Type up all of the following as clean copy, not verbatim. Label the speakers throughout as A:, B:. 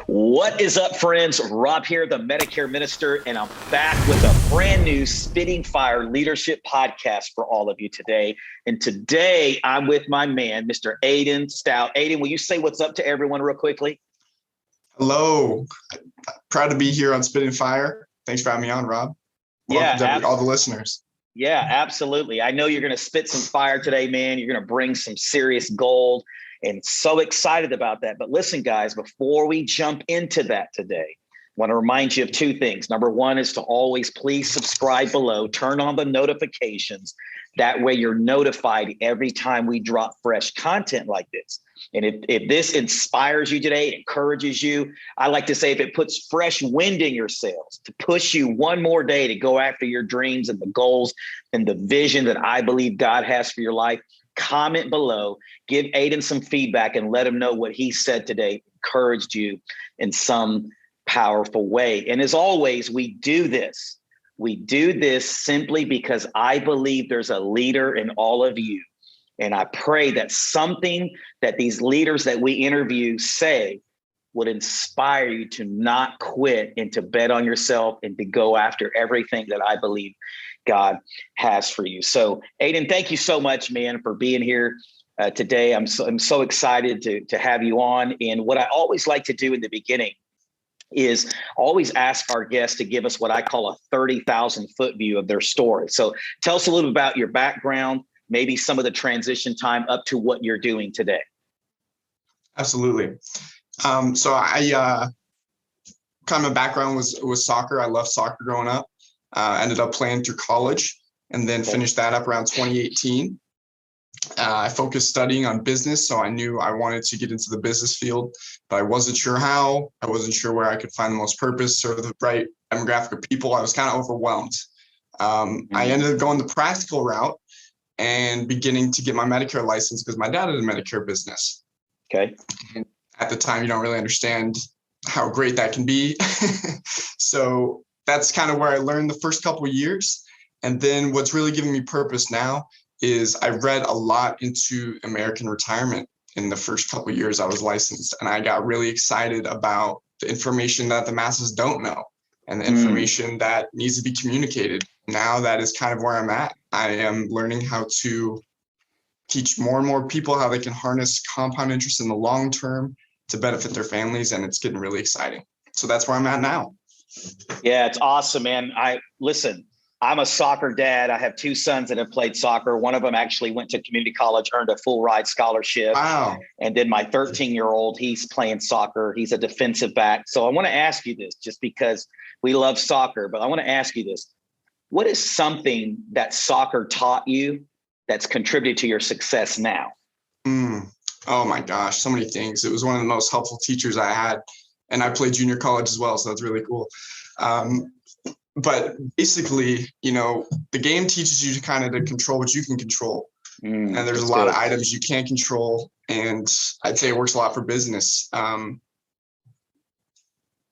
A: What is up, friends? Rob here, the Medicare Minister, and I'm back with a brand new Spitting Fire Leadership podcast for all of you today. And today I'm with my man, Mr. Aidan Stout. Aidan, will you say what's up to everyone real quickly?
B: Hello. Proud to be here on Spitting Fire. Thanks for having me on, Rob. Welcome to all the listeners.
A: Yeah, absolutely. I know you're going to spit some fire today, man. You're going to bring some serious gold. And so excited about that. But listen, guys, before we jump into that today, I want to remind you of two things. Number one is to always please subscribe below, turn on the notifications. That way you're notified every time we drop fresh content like this. And if this inspires you today, encourages you, I like to say if it puts fresh wind in your sails to push you one more day to go after your dreams and the goals and the vision that I believe God has for your life, comment below, give Aidan some feedback and let him know what he said today encouraged you in some powerful way. And as always, we do this simply because I believe there's a leader in all of you. And I pray that something that these leaders that we interview say would inspire you to not quit and to bet on yourself and to go after everything that I believe God has for you. So, Aidan, thank you so much, man, for being here today. I'm so excited to have you on. And what I always like to do in the beginning is always ask our guests to give us what I call a 30,000 foot view of their story. So tell us a little bit about your background, maybe some of the transition time up to what you're doing today.
B: Absolutely. So I kind of my background was soccer. I loved soccer growing up. Ended up playing through college and then finished that up around 2018. I focused studying on business, so I knew I wanted to get into the business field, but I wasn't sure how. I wasn't sure where I could find the most purpose or the right demographic of people. I was kind of overwhelmed. I ended up going the practical route and beginning to get my Medicare license because my dad had a Medicare business.
A: Okay.
B: And at the time, you don't really understand how great that can be. So that's kind of where I learned the first couple of years. And then what's really giving me purpose now is I read a lot into American retirement in the first couple of years I was licensed. And I got really excited about the information that the masses don't know and the information that needs to be communicated. Now that is kind of where I'm at. I am learning how to teach more and more people how they can harness compound interest in the long term to benefit their families. And it's getting really exciting. So that's where I'm at now.
A: Yeah, it's awesome, man. I'm a soccer dad. I have two sons that have played soccer. One of them actually went to community college, earned a full ride scholarship.
B: Wow.
A: And then my 13-year-old, he's playing soccer. He's a defensive back. So I want to ask you this just because we love soccer, but I want to ask you this. What is something that soccer taught you that's contributed to your success now?
B: Oh my gosh, so many things. It was one of the most helpful teachers I had. And I played junior college as well, so that's really cool. But basically, the game teaches you to kind of control what you can control. And there's a lot of items you can't control. And I'd say it works a lot for business.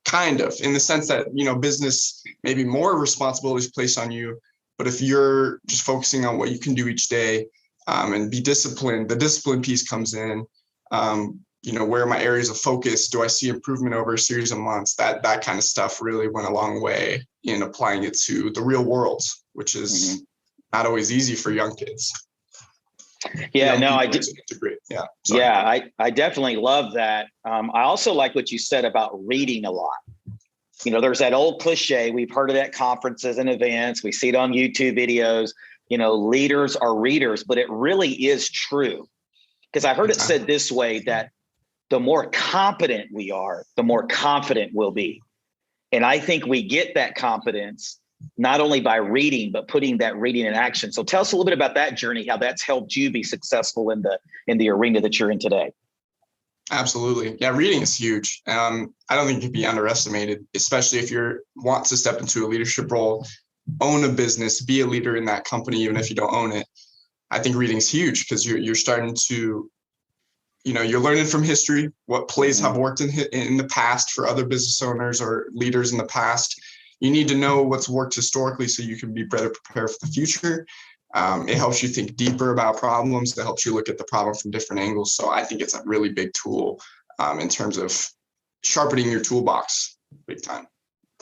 B: Kind of, in the sense that, business, maybe more responsibilities placed on you. But if you're just focusing on what you can do each day and be disciplined, the discipline piece comes in. Where are my areas of focus? Do I see improvement over a series of months? That kind of stuff really went a long way in applying it to the real world, which is not always easy for young kids.
A: Yeah, no, I did.
B: Yeah.
A: Yeah, I definitely love that. I also like what you said about reading a lot. There's that old cliche. We've heard it at conferences and events. We see it on YouTube videos. Leaders are readers, but it really is true. Because I heard it said this way, that the more competent we are, the more confident we'll be. And I think we get that confidence not only by reading, but putting that reading in action. So tell us a little bit about that journey, how that's helped you be successful in the arena that you're in today.
B: Absolutely. Yeah, reading is huge. I don't think it can be underestimated, especially if you want to step into a leadership role, own a business, be a leader in that company, even if you don't own it. I think reading is huge because you're starting to, you're learning from history, what plays have worked in the past for other business owners or leaders in the past. You need to know what's worked historically so you can be better prepared for the future. It helps you think deeper about problems. It helps you look at the problem from different angles. So I think it's a really big tool in terms of sharpening your toolbox big time.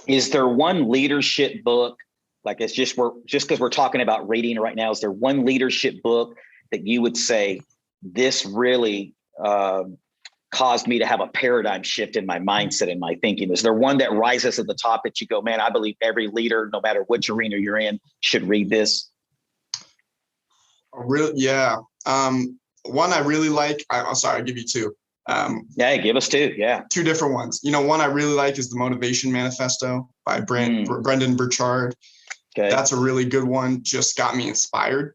A: Is there one leadership book, like it's just because we're talking about reading right now, is there one leadership book that you would say this really caused me to have a paradigm shift in my mindset and my thinking? Is there one that rises at the top that you go, man, I believe every leader, no matter which arena you're in, should read this?
B: Yeah. One I really like. I'm sorry, I'll give you two.
A: Yeah, give us two. Yeah.
B: Two different ones. One I really like is the Motivation Manifesto by Brendan Burchard. Okay. That's a really good one. Just got me inspired.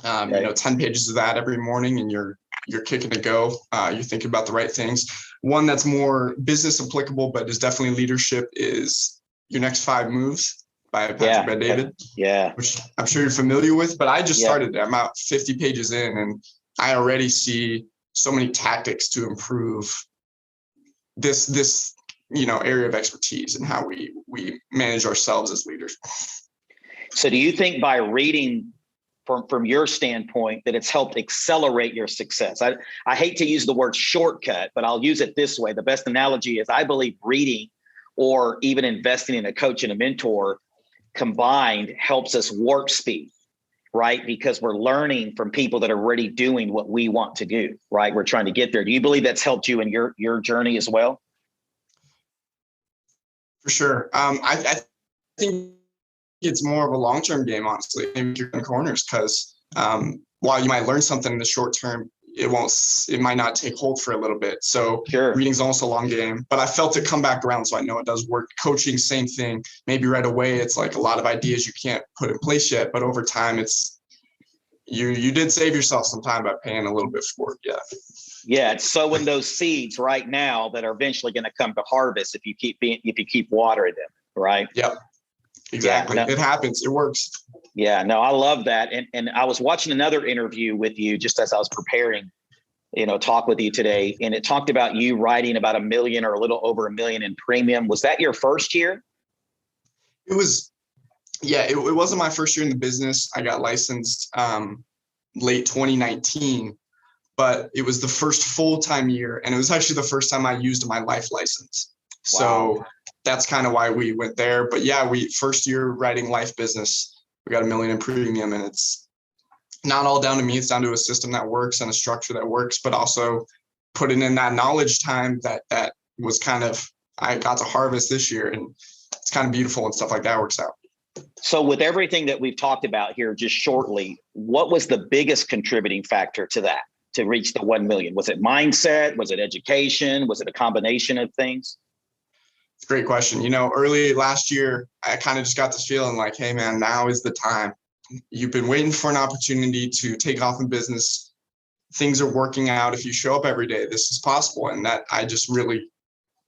B: 10 pages of that every morning, and you're kicking to go. You're thinking about the right things. One that's more business applicable, but is definitely leadership, is Your Next 5 Moves by Patrick Bet-David.
A: Yeah.
B: Which I'm sure you're familiar with, but I just started it. I'm about 50 pages in, and I already see so many tactics to improve this area of expertise and how we manage ourselves as leaders.
A: So do you think by reading from your standpoint that it's helped accelerate your success? I hate to use the word shortcut, but I'll use it this way. The best analogy is I believe reading or even investing in a coach and a mentor combined helps us warp speed, right? Because we're learning from people that are already doing what we want to do, right? We're trying to get there. Do you believe that's helped you in your journey as well?
B: For sure. I think it's more of a long-term game, honestly. Maybe you're in corners because while you might learn something in the short term, it might not take hold for a little bit. So reading's almost a long game, but I felt it come back around. So I know it does work. Coaching, same thing. Maybe right away, it's like a lot of ideas you can't put in place yet, but over time it's, you did save yourself some time by paying a little bit for it. Yeah.
A: Yeah. It's sowing those seeds right now that are eventually going to come to harvest if you keep watering them. Right.
B: Yep. Exactly. Yeah, no, it happens. It works.
A: Yeah, no, I love that. And I was watching another interview with you just as I was preparing, talk with you today. And it talked about you writing about $1 million or a little over $1 million in premium. Was that your first year?
B: It was. Yeah, it wasn't my first year in the business. I got licensed late 2019, but it was the first full-time year. And it was actually the first time I used my life license. Wow. So that's kind of why we went there. But yeah, first year writing life business, we got $1 million in premium, and it's not all down to me. It's down to a system that works and a structure that works, but also putting in that knowledge time that was kind of, I got to harvest this year, and it's kind of beautiful and stuff like that works out.
A: So with everything that we've talked about here, just shortly, what was the biggest contributing factor to that, to reach the 1 million? Was it mindset? Was it education? Was it a combination of things?
B: Great question. Early last year, I kind of just got this feeling like, hey, man, now is the time. You've been waiting for an opportunity to take off in business. Things are working out. If you show up every day, this is possible. And that I just really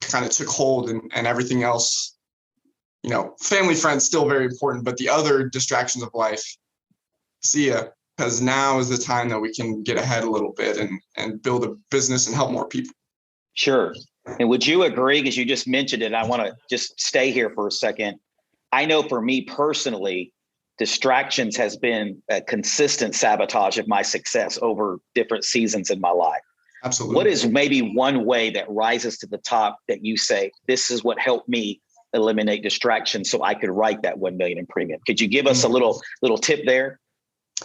B: kind of took hold, and everything else, family, friends, still very important, but the other distractions of life, see ya, because now is the time that we can get ahead a little bit and build a business and help more people.
A: Sure. And would you agree, because you just mentioned it, I want to just stay here for a second. I know for me personally, distractions has been a consistent sabotage of my success over different seasons in my life.
B: Absolutely.
A: What is maybe one way that rises to the top that you say, this is what helped me eliminate distractions so I could write that 1 million in premium? Could you give us a little tip there?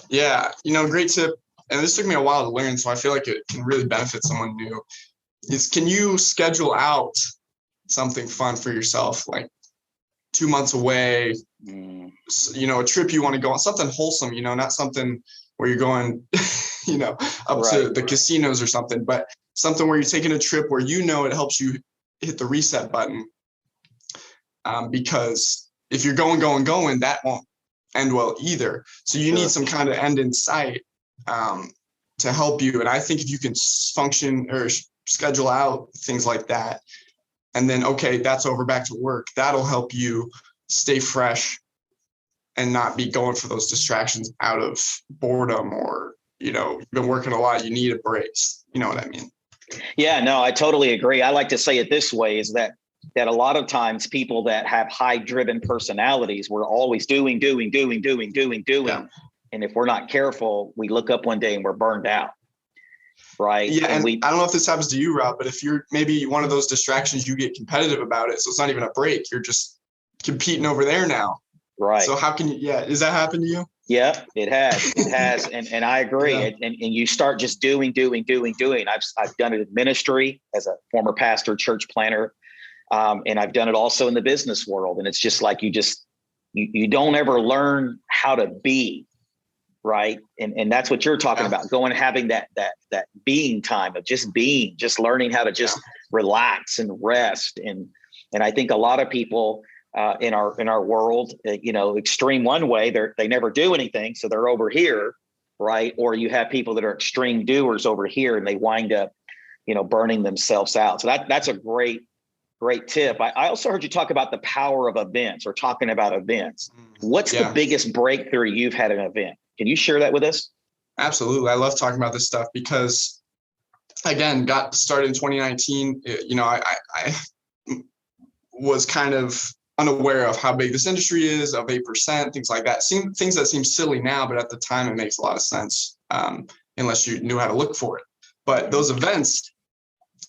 B: Yeah, great tip. And this took me a while to learn, so I feel like it can really benefit someone new. Can you schedule out something fun for yourself, like 2 months away, a trip you want to go on, something wholesome, not something where you're going, up to the casinos or something, but something where you're taking a trip where it helps you hit the reset button. Because if you're going, that won't end well either. So you need some kind of end in sight to help you. And I think if you can function or schedule out things like that, and then, okay, that's over, back to work, that'll help you stay fresh and not be going for those distractions out of boredom or, you've been working a lot, you need a break. You know what I mean?
A: Yeah, no, I totally agree. I like to say it this way, is that a lot of times people that have high driven personalities, we're always doing. Yeah. And if we're not careful, we look up one day and we're burned out. Right.
B: Yeah. And
A: we,
B: I don't know if this happens to you, Rob, but if you're maybe one of those distractions, you get competitive about it. So it's not even a break. You're just competing over there now.
A: right.
B: So how can you, does that happen to you?
A: Yeah, it has. It has. And I agree.
B: Yeah.
A: And you start just doing. I've done it in ministry as a former pastor, church planner. And I've done it also in the business world. And it's just like, you don't ever learn how to be. Right. And that's what you're talking about, going, having that being time of just being, just learning how to just relax and rest. And I think a lot of people in our world, extreme one way, they never do anything. So they're over here. Right. Or you have people that are extreme doers over here and they wind up, burning themselves out. So that's a great tip. I also heard you talk about the power of events, or talking about events. What's the biggest breakthrough you've had in an event? Can you share that with us?
B: Absolutely. I love talking about this stuff because, again, got started in 2019. I was kind of unaware of how big this industry is, of 8%, things like that. Things that seem silly now, but at the time it makes a lot of sense unless you knew how to look for it. But those events,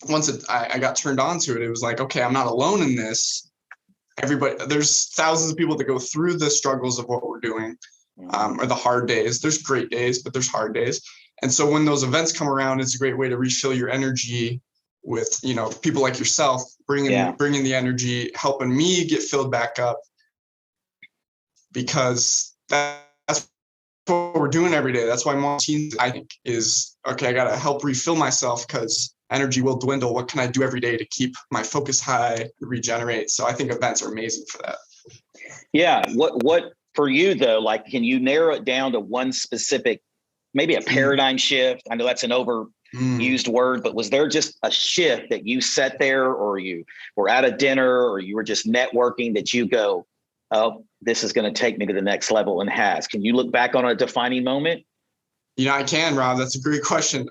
B: once I got turned on to it, it was like, okay, I'm not alone in this. There's thousands of people that go through the struggles of what we're doing. Or the hard days. There's great days, but there's hard days. And so when those events come around, it's a great way to refill your energy with, people like yourself, bringing the energy, helping me get filled back up, because that's what we're doing every day. That's why my team, I think, is, okay, I got to help refill myself because energy will dwindle. What can I do every day to keep my focus high, regenerate? So I think events are amazing for that.
A: Yeah. What for you though, like, can you narrow it down to one specific, maybe a paradigm shift? I know that's an overused word, but was there just a shift that you sat there, or you were at a dinner, or you were just networking, that you go, oh, this is going to take me to the next level, and has? Can you look back on a defining moment?
B: I can, Rob. That's a great question.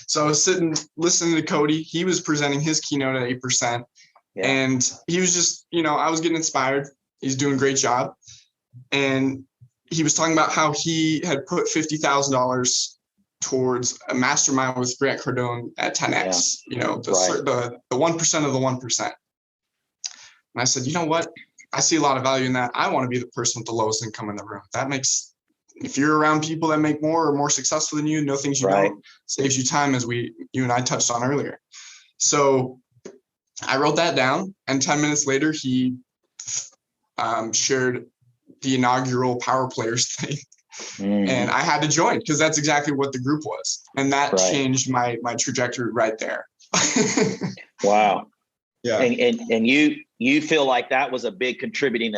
B: So I was sitting, listening to Cody. He was presenting his keynote at 8%. Yeah. And he was just, I was getting inspired. He's doing a great job. And he was talking about how he had put $50,000 towards a mastermind with Grant Cardone at 10X, the 1% of the 1%. And I said, you know what? I see a lot of value in that. I want to be the person with the lowest income in the room. If you're around people that make more or more successful than you, know things you don't, saves you time, as you and I touched on earlier. So I wrote that down, and 10 minutes later, he shared the inaugural Power Players thing. And I had to join because that's exactly what the group was. And that changed my trajectory right there.
A: Wow.
B: Yeah.
A: And you feel like that was a big contributing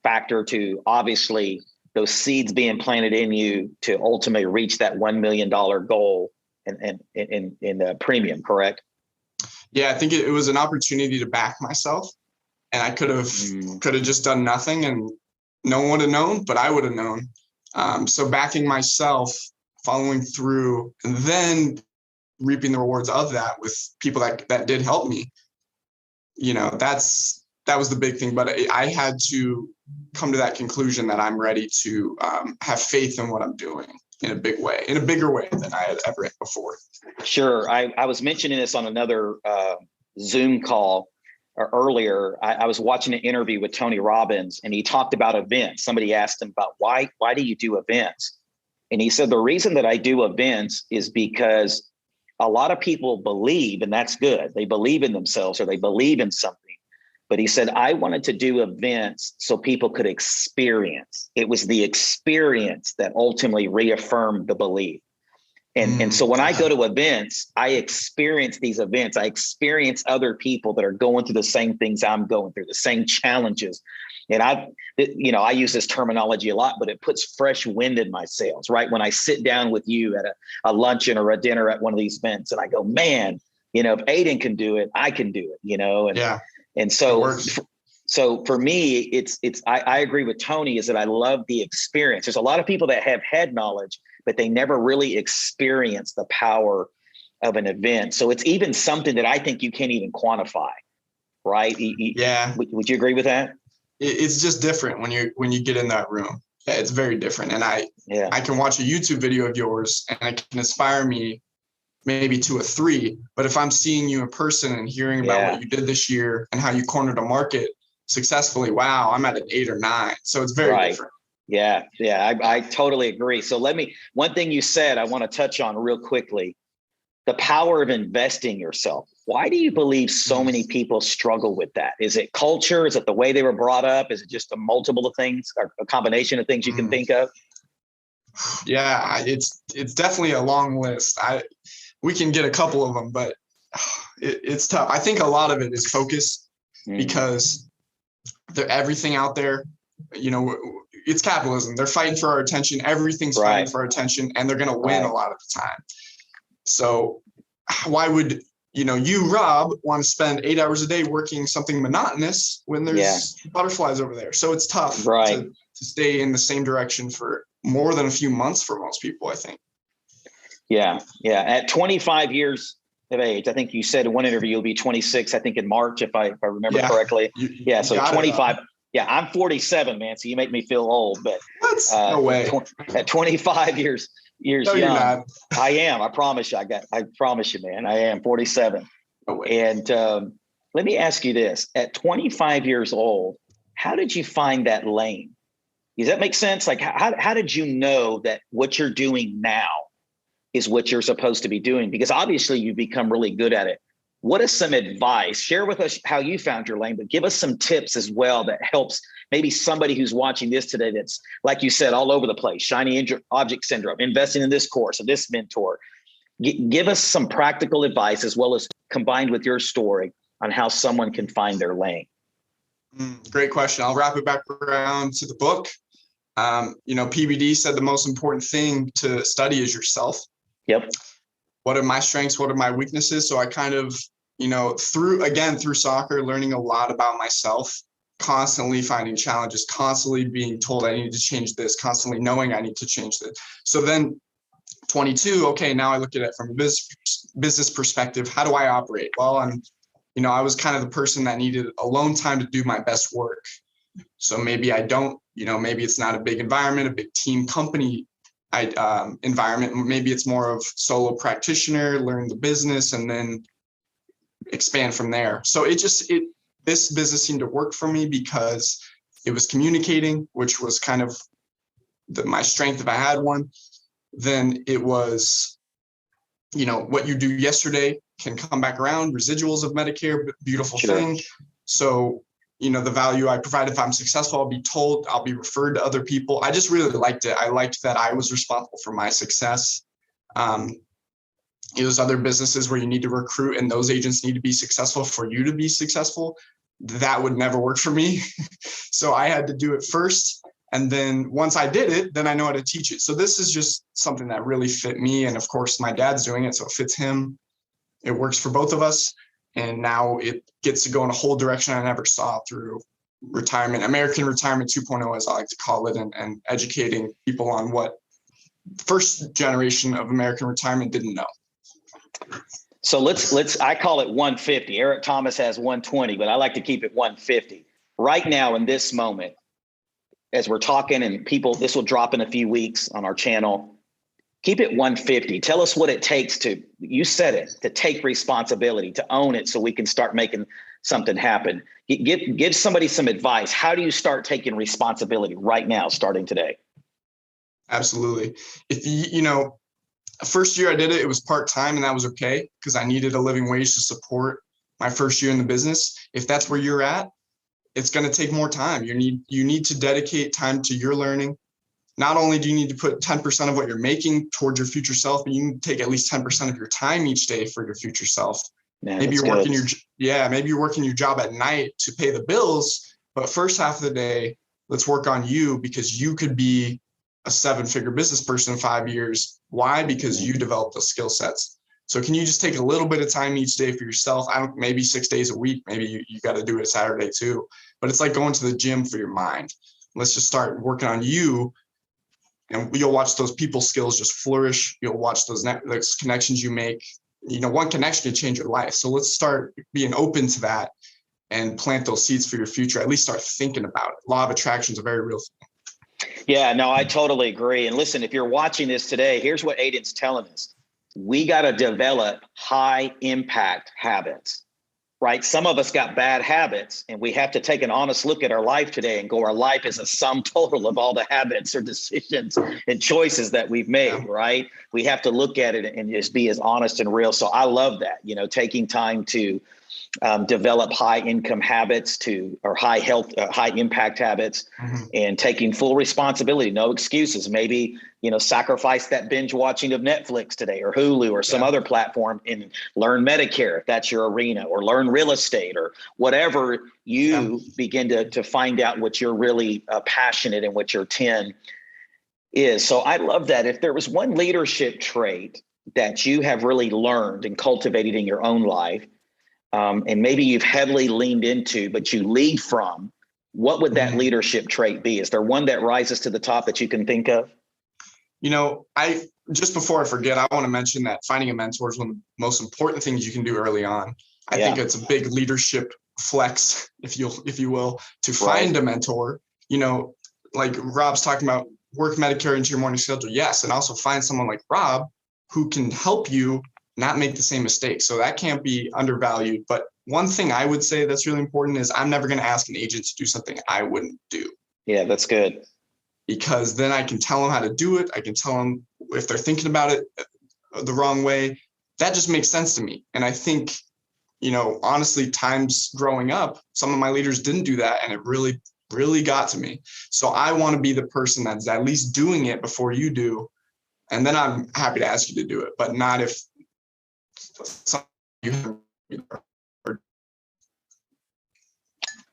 A: factor to, obviously, those seeds being planted in you to ultimately reach that $1 million goal in the premium, correct?
B: Yeah, I think it was an opportunity to back myself, and I could have just done nothing and no one would have known, but I would have known. So backing myself, following through, and then reaping the rewards of that with people that did help me. That was the big thing. But I had to come to that conclusion that I'm ready to have faith in what I'm doing in a bigger way than I had ever before.
A: Sure. I was mentioning this on another Zoom call earlier. I was watching an interview with Tony Robbins, and he talked about events. Somebody asked him about why do you do events? And he said, the reason that I do events is because a lot of people believe, and that's good. They believe in themselves, or they believe in something. But he said, I wanted to do events so people could experience. It was the experience that ultimately reaffirmed the belief. And so when I go to events, I experience these events. I experience other people that are going through the same things I'm going through, the same challenges. And I use this terminology a lot, but it puts fresh wind in my sails, right? When I sit down with you at a luncheon or a dinner at one of these events, and I go, man, if Aidan can do it, I can do it, And so for me, I agree with Tony, is that I love the experience. There's a lot of people that have head knowledge, but they never really experience the power of an event. So it's even something that I think you can't even quantify, right?
B: Yeah.
A: Would you agree with that?
B: It's just different when you get in that room. Yeah, it's very different. And
A: Yeah.
B: I can watch a YouTube video of yours and it can inspire me maybe to a 3. But if I'm seeing you in person and hearing about what you did this year and how you cornered a market successfully, wow, I'm at an 8 or 9. So it's very different.
A: Yeah. I totally agree. So one thing you said, I want to touch on real quickly, the power of investing yourself. Why do you believe so many people struggle with that? Is it culture? Is it the way they were brought up? Is it just a multiple of things, or a combination of things you can think of?
B: Yeah, it's definitely a long list. We can get a couple of them, but it's tough. I think a lot of it is focus because everything out there, it's capitalism. They're fighting for our attention. Everything's fighting for our attention, and they're going to win a lot of the time. So why would, you, Rob, want to spend 8 hours a day working something monotonous when there's butterflies over there? So it's tough to stay in the same direction for more than a few months for most people, I think. Yeah.
A: At 25 years of age, I think you said in one interview you'll be 26, I think in March, if I remember correctly. So 25. Yeah, I'm 47, man. So you make me feel old, but
B: no way.
A: At 25 years
B: no,
A: young,
B: you're not.
A: I am. I promise you. I promise you, man. I am 47.
B: No way.
A: And let me ask you this: at 25 years old, how did you find that lane? Does that make sense? Like, how did you know that what you're doing now is what you're supposed to be doing? Because obviously you've become really good at it. What is some advice? Share with us how you found your lane, but give us some tips as well that helps maybe somebody who's watching this today that's, like you said, all over the place, shiny object syndrome, investing in this course or this mentor. Give us some practical advice as well as combined with your story on how someone can find their lane.
B: Great question. I'll wrap it back around to the book. PBD said the most important thing to study is yourself.
A: Yep.
B: What are my strengths? What are my weaknesses? So I kind of, through soccer, learning a lot about myself, constantly finding challenges, constantly being told I need to change this, constantly knowing I need to change this. So then 22, okay, now I look at it from a business perspective. How do I operate? Well, I was kind of the person that needed alone time to do my best work. So maybe I don't, maybe it's not a big environment, a big team company environment. Maybe it's more of solo practitioner, learn the business, and then expand from there. So this business seemed to work for me because it was communicating, which was kind of my strength if I had one. Then it was, what you do yesterday can come back around, residuals of Medicare, beautiful thing. So, the value I provide, if I'm successful, I'll be told, I'll be referred to other people. I just really liked it. I liked that I was responsible for my success. There's other businesses where you need to recruit and those agents need to be successful for you to be successful. That would never work for me. So I had to do it first. And then once I did it, then I know how to teach it. So this is just something that really fit me. And of course, my dad's doing it, so it fits him. It works for both of us. And now it gets to go in a whole direction I never saw through retirement, American Retirement 2.0, as I like to call it, and educating people on what first generation of American retirement didn't know.
A: So I call it 150. Eric Thomas has 120, but I like to keep it 150. Right now in this moment, as we're talking and this will drop in a few weeks on our channel, keep it 150. Tell us what it takes you said it, to take responsibility, to own it so we can start making something happen. Give somebody some advice. How do you start taking responsibility right now, starting today?
B: Absolutely. If first year I did it, it was part-time and that was okay because I needed a living wage to support my first year in the business. If that's where you're at, it's going to take more time. You need to dedicate time to your learning. Not only do you need to put 10% of what you're making towards your future self, but you need to take at least 10% of your time each day for your future self.
A: Man,
B: maybe you're working your job at night to pay the bills, but first half of the day, let's work on you because you could be a 7-figure business person in 5 years. Why? Because you developed those skill sets. So can you just take a little bit of time each day for yourself? Maybe 6 days a week. Maybe you got to do it Saturday too. But it's like going to the gym for your mind. Let's just start working on you, and you'll watch those people skills just flourish. You'll watch those connections you make. One connection can change your life. So let's start being open to that and plant those seeds for your future. At least start thinking about it. Law of attraction is a very real thing.
A: Yeah, no, I totally agree. And listen, if you're watching this today, here's what Aidan's telling us. We got to develop high impact habits, right? Some of us got bad habits, and we have to take an honest look at our life today and go, our life is a sum total of all the habits or decisions and choices that we've made, right? We have to look at it and just be as honest and real. So I love that, taking time to develop high income habits or high health, high impact habits, and taking full responsibility, no excuses. Maybe, sacrifice that binge watching of Netflix today or Hulu or some other platform and learn Medicare if that's your arena, or learn real estate or whatever you begin to find out what you're really passionate and what your 10 is. So I love that. If there was one leadership trait that you have really learned and cultivated in your own life, and maybe you've heavily leaned into, but you lead from, what would that leadership trait be? Is there one that rises to the top that you can think of?
B: Just before I forget, I want to mention that finding a mentor is one of the most important things you can do early on. I think it's a big leadership flex, if you will, to find a mentor. Like Rob's talking about, work Medicare into your morning schedule. Yes. And also find someone like Rob who can help you not make the same mistakes. So that can't be undervalued. But one thing I would say that's really important is I'm never going to ask an agent to do something I wouldn't do.
A: Yeah, that's good.
B: Because then I can tell them how to do it. I can tell them if they're thinking about it the wrong way. That just makes sense to me. And I think, honestly, times growing up, some of my leaders didn't do that. And it really, really got to me. So I want to be the person that's at least doing it before you do. And then I'm happy to ask you to do it, but not if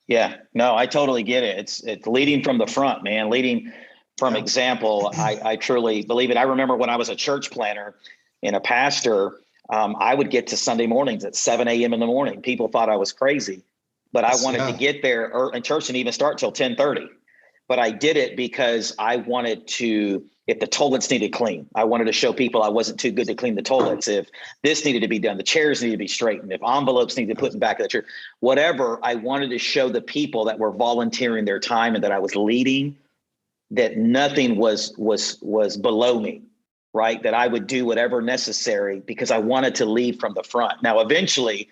A: Yeah, no, I totally get it. It's leading from the front, man, leading from example. I truly believe it. I remember when I was a church planner and a pastor, I would get to Sunday mornings at 7 a.m. in the morning. People thought I was crazy, but I wanted to get there in church and even start till 10:30. But I did it because I wanted to, if the toilets needed clean, I wanted to show people I wasn't too good to clean the toilets. If this needed to be done, the chairs needed to be straightened, if envelopes needed to put in the back of the church, whatever, I wanted to show the people that were volunteering their time and that I was leading, that nothing was below me, right? That I would do whatever necessary because I wanted to lead from the front. Now, eventually,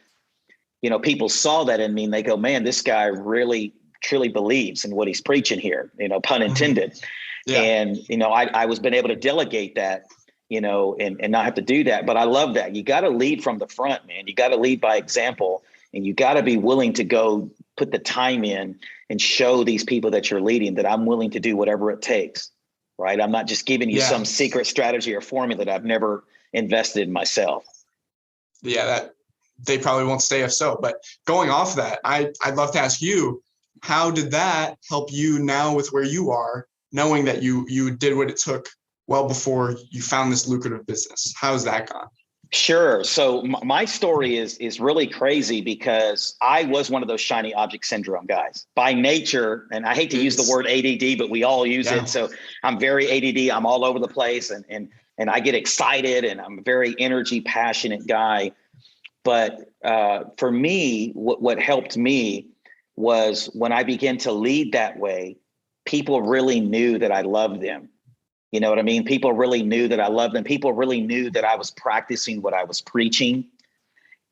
A: people saw that in me and they go, man, this guy really truly believes in what he's preaching here, pun intended. And, I was been able to delegate that, and not have to do that. But I love that. You got to lead from the front, man. You got to lead by example, and you got to be willing to go put the time in and show these people that you're leading that I'm willing to do whatever it takes, right? I'm not just giving you some secret strategy or formula that I've never invested in myself.
B: Yeah, that they probably won't stay if so. But going off that, I'd love to ask you, how did that help you now with where you are, knowing that you did what it took well before you found this lucrative business? How's that gone?
A: Sure. So my story is really crazy because I was one of those shiny object syndrome guys by nature. And I hate to use the word ADD, but we all use it. So I'm very ADD. I'm all over the place and I get excited and I'm a very energy passionate guy. But for me, what helped me was when I began to lead that way, people really knew that I loved them. You know what I mean? People really knew that I loved them. People really knew that I was practicing what I was preaching.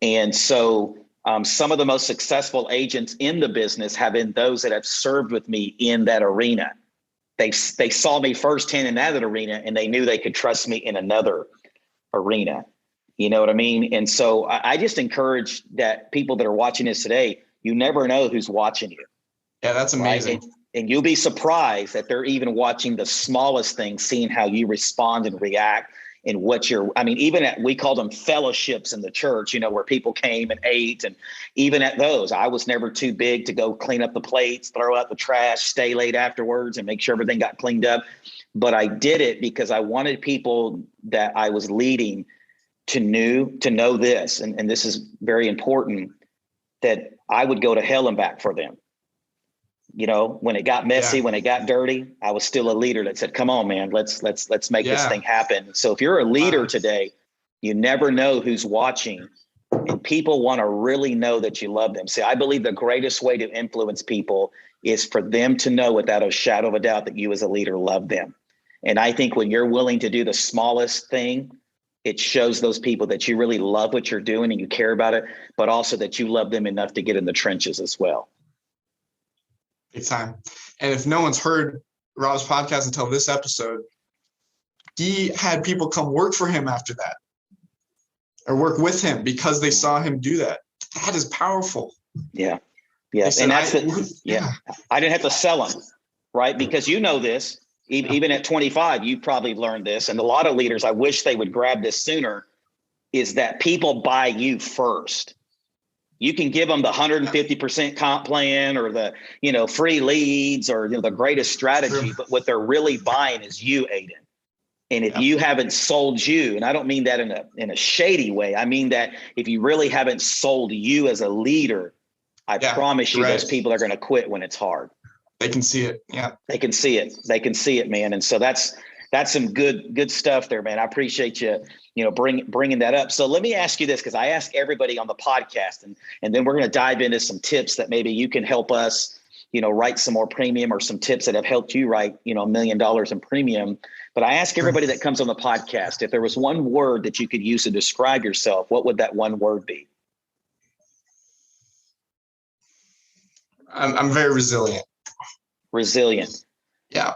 A: And so some of the most successful agents in the business have been those that have served with me in that arena. They saw me firsthand in that arena and they knew they could trust me in another arena. You know what I mean? And so I just encourage that people that are watching this today, you never know who's watching you.
B: Yeah, that's amazing.
A: Right? And you'll be surprised that they're even watching the smallest things, seeing how you respond and react and we called them fellowships in the church, where people came and ate. And even at those, I was never too big to go clean up the plates, throw out the trash, stay late afterwards and make sure everything got cleaned up. But I did it because I wanted people that I was leading to know this. And this is very important, that I would go to hell and back for them. When it got messy, when it got dirty, I was still a leader that said, come on, man, let's make this thing happen. So if you're a leader today, you never know who's watching And people want to really know that you love them. See, I believe the greatest way to influence people is for them to know without a shadow of a doubt that you as a leader love them. And I think when you're willing to do the smallest thing, it shows those people that you really love what you're doing and you care about it, but also that you love them enough to get in the trenches as well.
B: Big time. And if no one's heard Rob's podcast until this episode, he had people come work for him after that or work with him because they saw him do that. That is powerful.
A: Yeah. Yes. And that's yeah. I didn't have to sell them, right? Because you know this, even at 25, you probably learned this. And a lot of leaders, I wish they would grab this sooner, is that people buy you first. You can give them the 150% comp plan or the, free leads or the greatest strategy, but what they're really buying is you, Aidan. And if you haven't sold you, and I don't mean that in a shady way, I mean that if you really haven't sold you as a leader, I promise you those people are going to quit when it's hard.
B: They can see it. Yeah.
A: They can see it. They can see it, man. And so that's some good stuff there, man. I appreciate you, bringing that up. So let me ask you this, because I ask everybody on the podcast, and then we're going to dive into some tips that maybe you can help us, write some more premium, or some tips that have helped you write, $1 million in premium. But I ask everybody that comes on the podcast, if there was one word that you could use to describe yourself, what would that one word be?
B: I'm very resilient.
A: Resilient.
B: Yeah.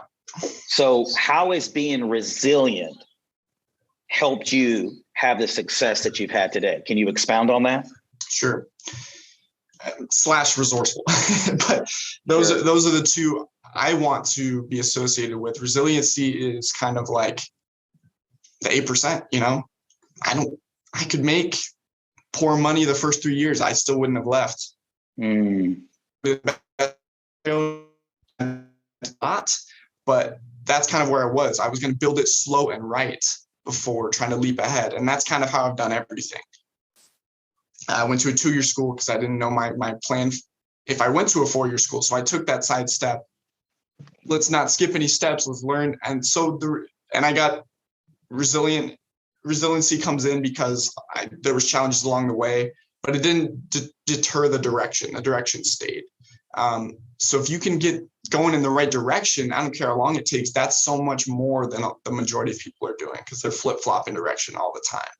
A: So how has being resilient helped you have the success that you've had today? Can you expound on that?
B: Sure. / resourceful. But those are the two I want to be associated with. Resiliency is kind of like the 8%, I could make poor money the first 3 years. I still wouldn't have left. But that's kind of where I was. I was going to build it slow and right before trying to leap ahead. And that's kind of how I've done everything. I went to a 2-year school because I didn't know my plan if I went to a 4-year school. So I took that side step. Let's not skip any steps. Let's learn. And so I got resilient. Resiliency comes in because there was challenges along the way, but it didn't deter the direction. The direction stayed. So if you can get going in the right direction, I don't care how long it takes, that's so much more than the majority of people are doing, because they're flip-flopping direction all the time.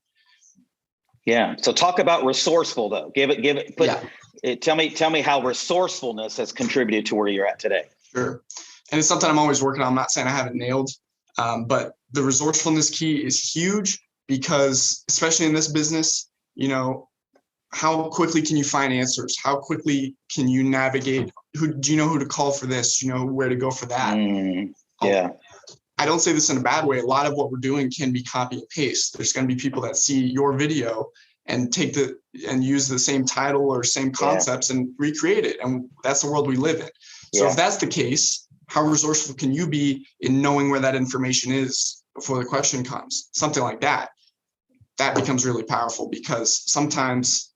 A: Yeah. So talk about resourceful though. Tell me how resourcefulness has contributed to where you're at today.
B: Sure. And it's something I'm always working on. I'm not saying I have it nailed, but the resourcefulness key is huge, because especially in this business, how quickly can you find answers? How quickly can you navigate? Do you know who to call for this? Do you know where to go for that?
A: Yeah.
B: I don't say this in a bad way. A lot of what we're doing can be copy and paste. There's going to be people that see your video and use the same title or same concepts and recreate it. And that's the world we live in. So if that's the case, how resourceful can you be in knowing where that information is before the question comes? Something like that. That becomes really powerful, because sometimes,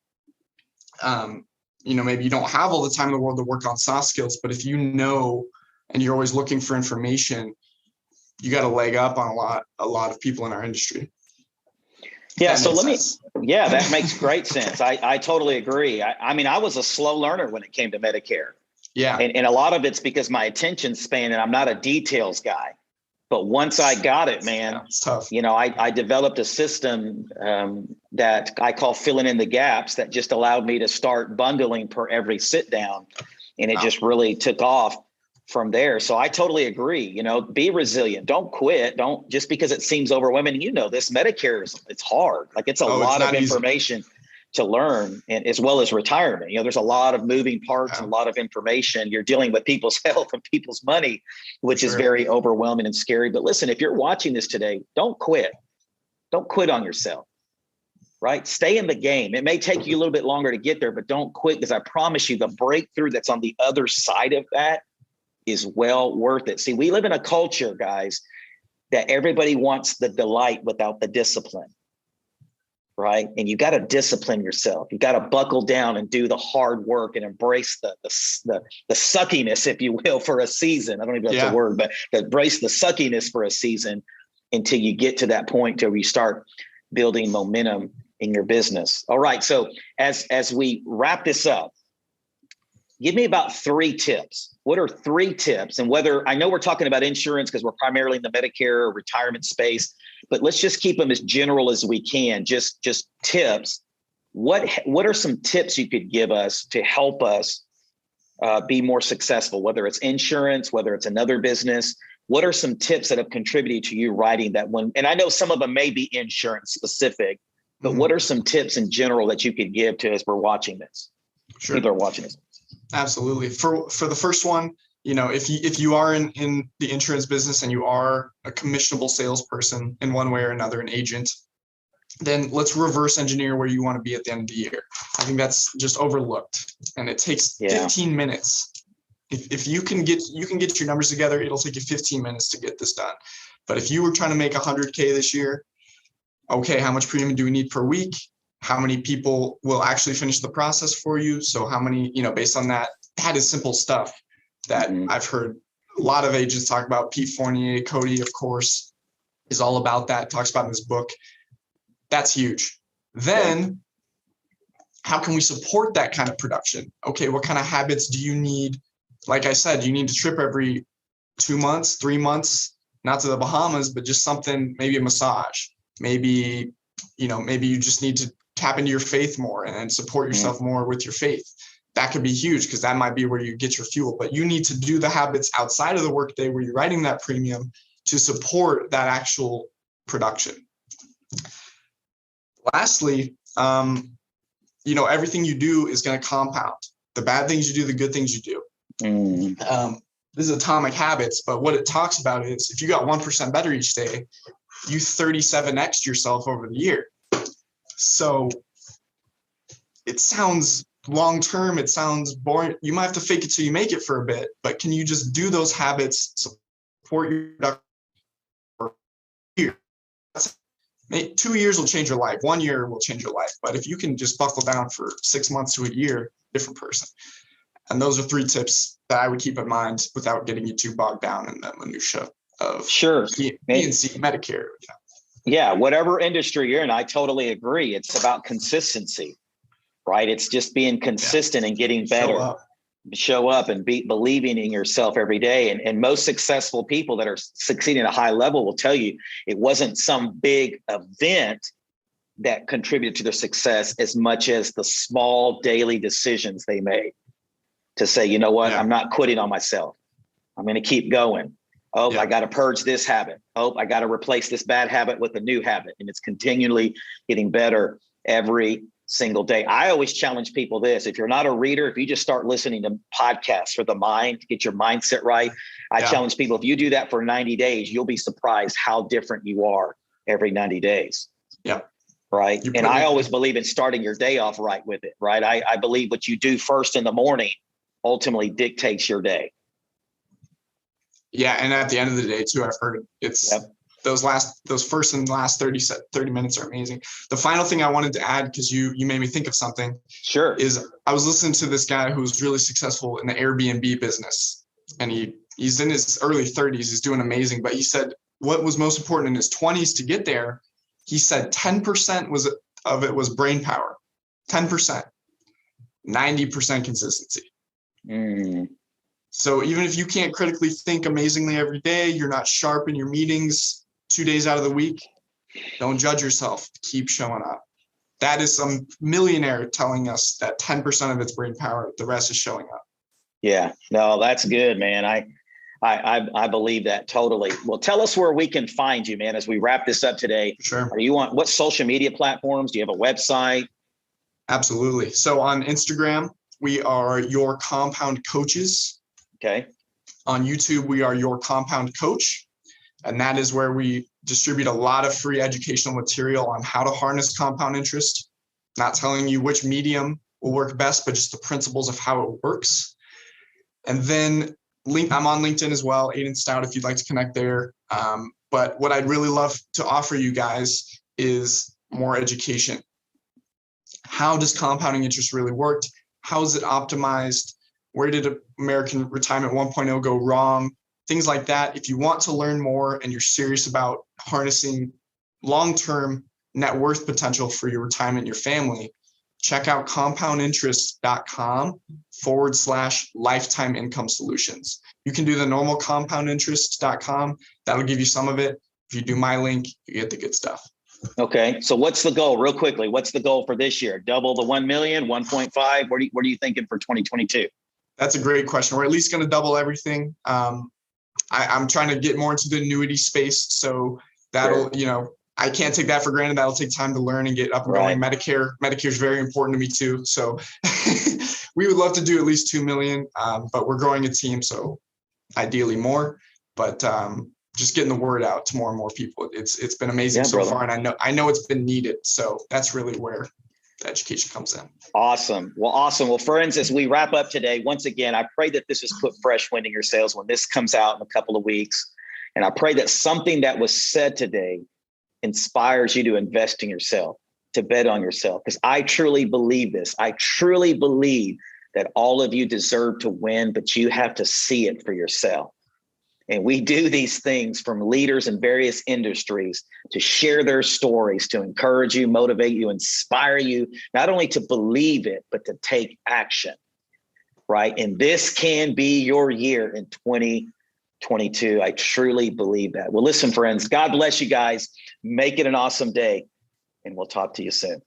B: maybe you don't have all the time in the world to work on soft skills, but if and you're always looking for information, you got a leg up on a lot of people in our industry.
A: Yeah. So that makes great sense. I totally agree. I was a slow learner when it came to Medicare. Yeah. And a lot of it's because my attention span, and I'm not a details guy. But once I got it, man,
B: it's tough.
A: I developed a system that I call filling in the gaps, that just allowed me to start bundling per every sit down. And it just really took off from there. So I totally agree. Be resilient. Don't quit. Don't, just because it seems overwhelming. This Medicare it's hard. Like it's a lot of information to learn, and as well as retirement. There's a lot of moving parts and a lot of information. You're dealing with people's health and people's money, which is very overwhelming and scary. But listen, if you're watching this today, don't quit. Don't quit on yourself, right? Stay in the game. It may take you a little bit longer to get there, but don't quit, because I promise you the breakthrough that's on the other side of that is well worth it. See, we live in a culture, guys, that everybody wants the delight without the discipline. Right. And you got to discipline yourself. You got to buckle down and do the hard work and embrace the suckiness, if you will, for a season. I don't even know if that's a word, but embrace the suckiness for a season until you get to that point where you start building momentum in your business. All right. So as we wrap this up, give me about 3 tips. What are 3 tips? And whether, I know we're talking about insurance because we're primarily in the Medicare or retirement space, but let's just keep them as general as we can. Just tips. What are some tips you could give us to help us be more successful, whether it's insurance, whether it's another business? What are some tips that have contributed to you writing that one? And I know some of them may be insurance specific, but what are some tips in general that you could give to us? We're watching this.
B: Sure.
A: People are watching this.
B: Absolutely. For the first one, if you are in the insurance business and you are a commissionable salesperson in one way or another, an agent, then let's reverse engineer where you want to be at the end of the year. I think that's just overlooked, and it takes 15 minutes. If you can get your numbers together, it'll take you 15 minutes to get this done. But if you were trying to make 100K this year, okay, how much premium do we need per week? How many people will actually finish the process for you? So how many, based on that is simple stuff that I've heard a lot of agents talk about. Pete Fournier, Cody, of course, is all about that, talks about in his book. That's huge. Then how can we support that kind of production? Okay, what kind of habits do you need? Like I said, you need to trip every 2 months, 3 months, not to the Bahamas, but just something, maybe a massage. Maybe you just need to tap into your faith more and support yourself more with your faith. That could be huge because that might be where you get your fuel. But you need to do the habits outside of the workday where you're writing that premium to support that actual production. Lastly, everything you do is going to compound. The bad things you do, the good things you do. This is Atomic Habits, but what it talks about is if you got 1% better each day, you 37x yourself over the year. So it sounds long-term, it sounds boring. You might have to fake it till you make it for a bit, but can you just do those habits, support your production for a year? 2 years will change your life. 1 year will change your life. But if you can just buckle down for 6 months to a year, different person. And those are 3 tips that I would keep in mind without getting you too bogged down in the minutia of P&C Medicare.
A: Yeah, whatever industry you're in, I totally agree. It's about consistency, right? It's just being consistent and getting better. Show up and believing in yourself every day. And most successful people that are succeeding at a high level will tell you it wasn't some big event that contributed to their success as much as the small daily decisions they made to say, you know what, I'm not quitting on myself. I'm going to keep going. I got to purge this habit. I got to replace this bad habit with a new habit. And it's continually getting better every single day. I always challenge people this. If you're not a reader, if you just start listening to podcasts for the mind, to get your mindset right, I challenge people, if you do that for 90 days, you'll be surprised how different you are every 90 days.
B: Yeah.
A: Right. And I always believe in starting your day off right with it. Right. I believe what you do first in the morning ultimately dictates your day.
B: Yeah. And at the end of the day too, I've heard it's those first and last 30 minutes are amazing. The final thing I wanted to add, because you made me think of something.
A: Sure.
B: Is I was listening to this guy who's really successful in the Airbnb business, and he's in his early 30s. He's doing amazing. But he said what was most important in his 20s to get there, he said 10% of it was brain power, 10%, 90% consistency. So even if you can't critically think amazingly every day, you're not sharp in your meetings 2 days out of the week, don't judge yourself. Keep showing up. That is some millionaire telling us that 10% of it's brain power, the rest is showing up.
A: Yeah, no, that's good, man. I believe that totally. Well, tell us where we can find you, man, as we wrap this up today.
B: Sure.
A: Are you on what social media platforms? Do you have a website?
B: Absolutely. So on Instagram, we are Your Compound Coaches.
A: Okay.
B: On YouTube, we are Your Compound Coach. And that is where we distribute a lot of free educational material on how to harness compound interest, not telling you which medium will work best, but just the principles of how it works. And then I'm on LinkedIn as well, Aidan Stout, if you'd like to connect there. But what I'd really love to offer you guys is more education. How does compounding interest really work? How is it optimized? Where did American Retirement 1.0 go wrong? Things like that. If you want to learn more and you're serious about harnessing long-term net worth potential for your retirement and your family, check out compoundinterest.com/lifetime income solutions. You can do the normal compoundinterest.com. That'll give you some of it. If you do my link, you get the good stuff.
A: Okay. So what's the goal real quickly? What's the goal for this year? Double the 1 million, 1.5? What are you thinking for 2022?
B: That's a great question. We're at least going to double everything. I'm trying to get more into the annuity space. So that'll, I can't take that for granted. That'll take time to learn and get up and going. Medicare is very important to me too. So we would love to do at least 2 million, but we're growing a team. So ideally more, but just getting the word out to more and more people. It's been amazing so far. And I know it's been needed. So that's really where the education comes in.
A: Awesome. Well, friends, as we wrap up today, once again, I pray that this has put fresh wind in your sails when this comes out in a couple of weeks. And I pray that something that was said today inspires you to invest in yourself, to bet on yourself. Because I truly believe this. I truly believe that all of you deserve to win, but you have to see it for yourself. And we do these things from leaders in various industries to share their stories, to encourage you, motivate you, inspire you, not only to believe it, but to take action, right? And this can be your year in 2022. I truly believe that. Well, listen, friends, God bless you guys. Make it an awesome day, and we'll talk to you soon.